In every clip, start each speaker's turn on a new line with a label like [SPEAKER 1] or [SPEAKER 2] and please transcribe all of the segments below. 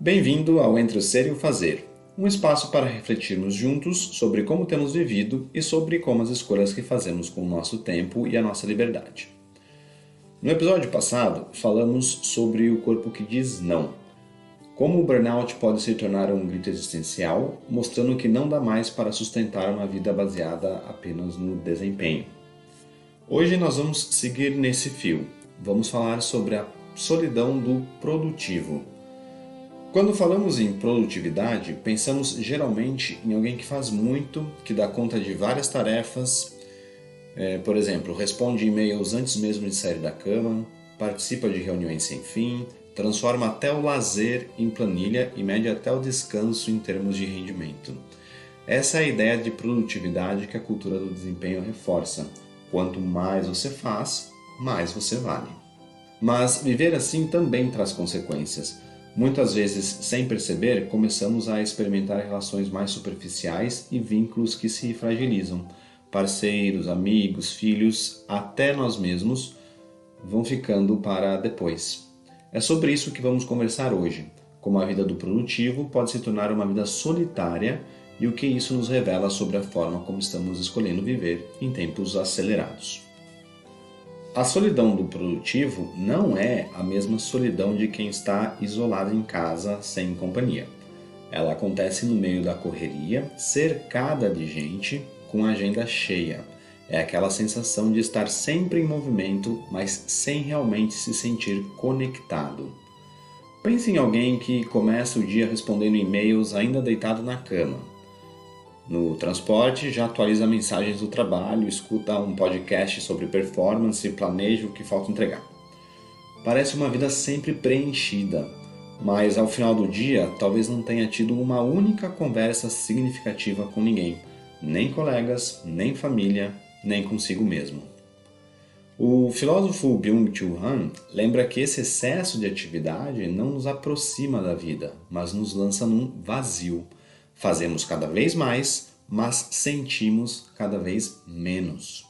[SPEAKER 1] Bem-vindo ao Entre o Ser e o Fazer, um espaço para refletirmos juntos sobre como temos vivido e sobre como as escolhas que fazemos com o nosso tempo e a nossa liberdade. No episódio passado, falamos sobre o corpo que diz não, como o burnout pode se tornar um grito existencial, mostrando que não dá mais para sustentar uma vida baseada apenas no desempenho. Hoje nós vamos seguir nesse fio. Vamos falar sobre a solidão do produtivo. Quando falamos em produtividade, pensamos geralmente em alguém que faz muito, que dá conta de várias tarefas, por exemplo, responde e-mails antes mesmo de sair da cama, participa de reuniões sem fim, transforma até o lazer em planilha e mede até o descanso em termos de rendimento. Essa é a ideia de produtividade que a cultura do desempenho reforça. Quanto mais você faz, mais você vale. Mas viver assim também traz consequências. Muitas vezes, sem perceber, começamos a experimentar relações mais superficiais e vínculos que se fragilizam. Parceiros, amigos, filhos, até nós mesmos vão ficando para depois. É sobre isso que vamos conversar hoje. Como a vida do produtivo pode se tornar uma vida solitária e o que isso nos revela sobre a forma como estamos escolhendo viver em tempos acelerados. A solidão do produtivo não é a mesma solidão de quem está isolado em casa sem companhia. Ela acontece no meio da correria, cercada de gente, com a agenda cheia. É aquela sensação de estar sempre em movimento, mas sem realmente se sentir conectado. Pense em alguém que começa o dia respondendo e-mails ainda deitado na cama. No transporte, já atualiza mensagens do trabalho, escuta um podcast sobre performance e planeja o que falta entregar. Parece uma vida sempre preenchida, mas ao final do dia talvez não tenha tido uma única conversa significativa com ninguém, nem colegas, nem família, nem consigo mesmo. O filósofo Byung-Chul Han lembra que esse excesso de atividade não nos aproxima da vida, mas nos lança num vazio. Fazemos cada vez mais, mas sentimos cada vez menos.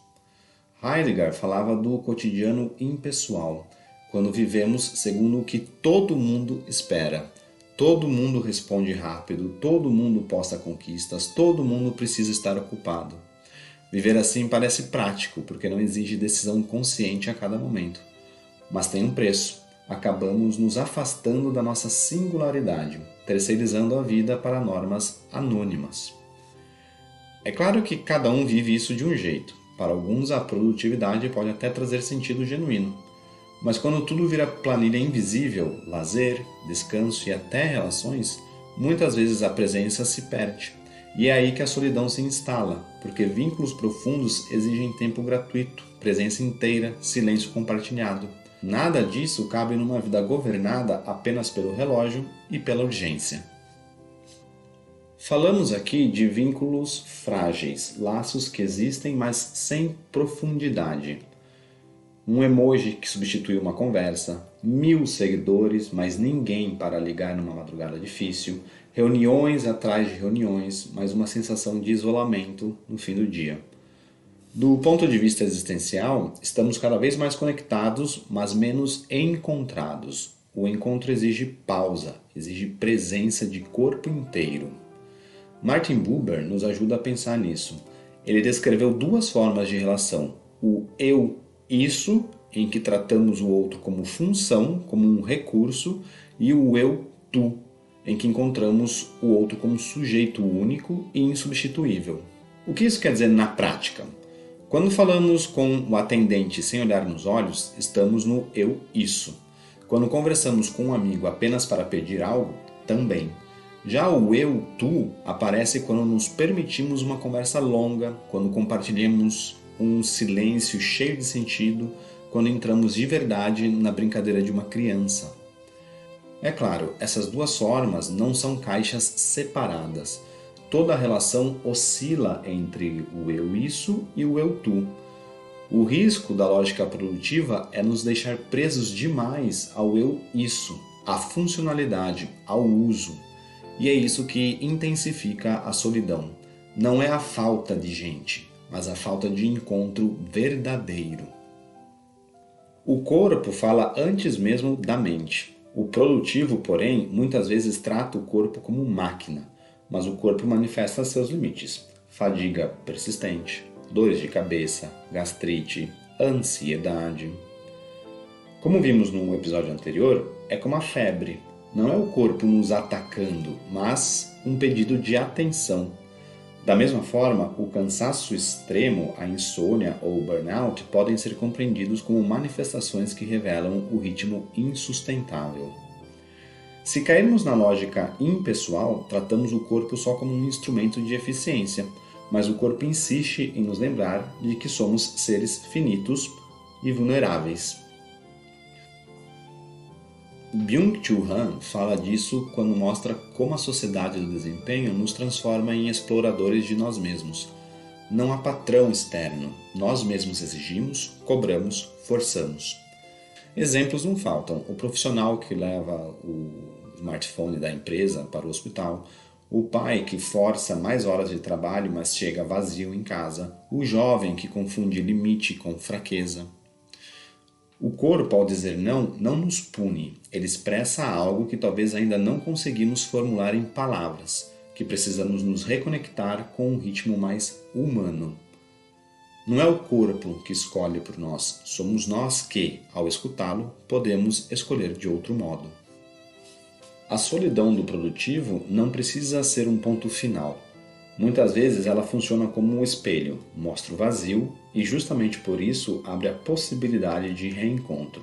[SPEAKER 1] Heidegger falava do cotidiano impessoal, quando vivemos segundo o que todo mundo espera. Todo mundo responde rápido, todo mundo posta conquistas, todo mundo precisa estar ocupado. Viver assim parece prático, porque não exige decisão consciente a cada momento. Mas tem um preço. Acabamos nos afastando da nossa singularidade, terceirizando a vida para normas anônimas. É claro que cada um vive isso de um jeito. Para alguns, a produtividade pode até trazer sentido genuíno. Mas quando tudo vira planilha invisível, lazer, descanso e até relações, muitas vezes a presença se perde. E é aí que a solidão se instala, porque vínculos profundos exigem tempo gratuito, presença inteira, silêncio compartilhado. Nada disso cabe numa vida governada apenas pelo relógio e pela urgência. Falamos aqui de vínculos frágeis, laços que existem, mas sem profundidade. Um emoji que substitui uma conversa, 1000 seguidores, mas ninguém para ligar numa madrugada difícil, reuniões atrás de reuniões, mas uma sensação de isolamento no fim do dia. Do ponto de vista existencial, estamos cada vez mais conectados, mas menos encontrados. O encontro exige pausa, exige presença de corpo inteiro. Martin Buber nos ajuda a pensar nisso. Ele descreveu duas formas de relação: o eu-isso, em que tratamos o outro como função, como um recurso, e o eu-tu, em que encontramos o outro como sujeito único e insubstituível. O que isso quer dizer na prática? Quando falamos com o atendente sem olhar nos olhos, estamos no eu-isso. Quando conversamos com um amigo apenas para pedir algo, também. Já o eu-tu aparece quando nos permitimos uma conversa longa, quando compartilhamos um silêncio cheio de sentido, quando entramos de verdade na brincadeira de uma criança. É claro, essas duas formas não são caixas separadas. Toda a relação oscila entre o eu-isso e o eu-tu. O risco da lógica produtiva é nos deixar presos demais ao eu-isso, à funcionalidade, ao uso. E é isso que intensifica a solidão. Não é a falta de gente, mas a falta de encontro verdadeiro. O corpo fala antes mesmo da mente. O produtivo, porém, muitas vezes trata o corpo como máquina, mas o corpo manifesta seus limites. Fadiga persistente, dores de cabeça, gastrite, ansiedade. Como vimos no episódio anterior, é como a febre. Não é o corpo nos atacando, mas um pedido de atenção. Da mesma forma, o cansaço extremo, a insônia ou o burnout podem ser compreendidos como manifestações que revelam o ritmo insustentável. Se cairmos na lógica impessoal, tratamos o corpo só como um instrumento de eficiência, mas o corpo insiste em nos lembrar de que somos seres finitos e vulneráveis. Byung-Chul Han fala disso quando mostra como a sociedade do desempenho nos transforma em exploradores de nós mesmos. Não há patrão externo, nós mesmos exigimos, cobramos, forçamos. Exemplos não faltam: o profissional que leva o smartphone da empresa para o hospital, o pai que força mais horas de trabalho, mas chega vazio em casa, o jovem que confunde limite com fraqueza. O corpo, ao dizer não, não nos pune, ele expressa algo que talvez ainda não conseguimos formular em palavras, que precisamos nos reconectar com um ritmo mais humano. Não é o corpo que escolhe por nós, somos nós que, ao escutá-lo, podemos escolher de outro modo. A solidão do produtivo não precisa ser um ponto final. Muitas vezes ela funciona como um espelho, mostra o vazio e justamente por isso abre a possibilidade de reencontro.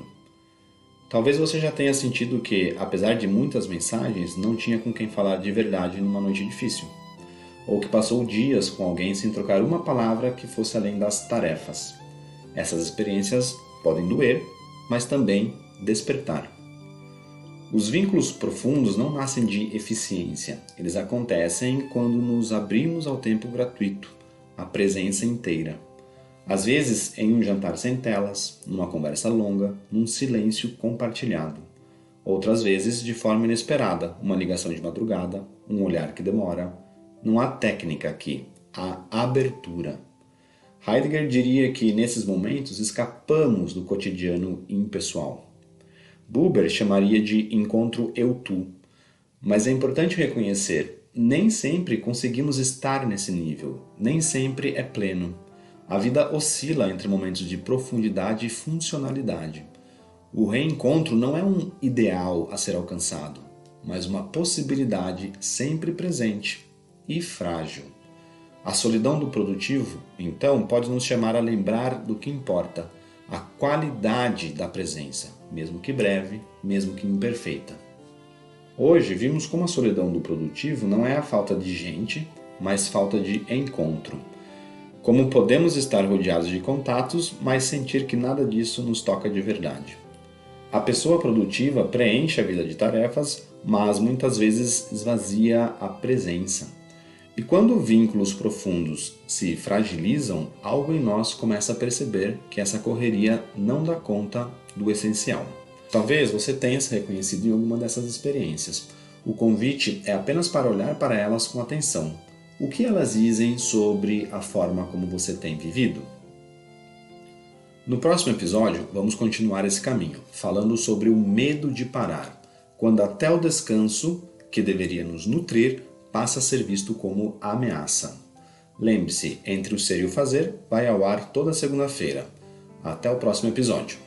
[SPEAKER 1] Talvez você já tenha sentido que, apesar de muitas mensagens, não tinha com quem falar de verdade numa noite difícil. Ou que passou dias com alguém sem trocar uma palavra que fosse além das tarefas. Essas experiências podem doer, mas também despertar. Os vínculos profundos não nascem de eficiência, eles acontecem quando nos abrimos ao tempo gratuito, à presença inteira. Às vezes em um jantar sem telas, numa conversa longa, num silêncio compartilhado. Outras vezes de forma inesperada, uma ligação de madrugada, um olhar que demora. Não há técnica aqui, há abertura. Heidegger diria que nesses momentos escapamos do cotidiano impessoal. Buber chamaria de encontro eu-tu, mas é importante reconhecer, nem sempre conseguimos estar nesse nível, nem sempre é pleno. A vida oscila entre momentos de profundidade e funcionalidade. O reencontro não é um ideal a ser alcançado, mas uma possibilidade sempre presente e frágil. A solidão do produtivo, então, pode nos chamar a lembrar do que importa, a qualidade da presença, mesmo que breve, mesmo que imperfeita. Hoje vimos como a solidão do produtivo não é a falta de gente, mas falta de encontro. Como podemos estar rodeados de contatos, mas sentir que nada disso nos toca de verdade. A pessoa produtiva preenche a vida de tarefas, mas muitas vezes esvazia a presença. E quando vínculos profundos se fragilizam, algo em nós começa a perceber que essa correria não dá conta do essencial. Talvez você tenha se reconhecido em alguma dessas experiências. O convite é apenas para olhar para elas com atenção. O que elas dizem sobre a forma como você tem vivido? No próximo episódio, vamos continuar esse caminho, falando sobre o medo de parar, quando até o descanso, que deveria nos nutrir, passa a ser visto como ameaça. Lembre-se, Entre o Ser e o Fazer vai ao ar toda segunda-feira. Até o próximo episódio.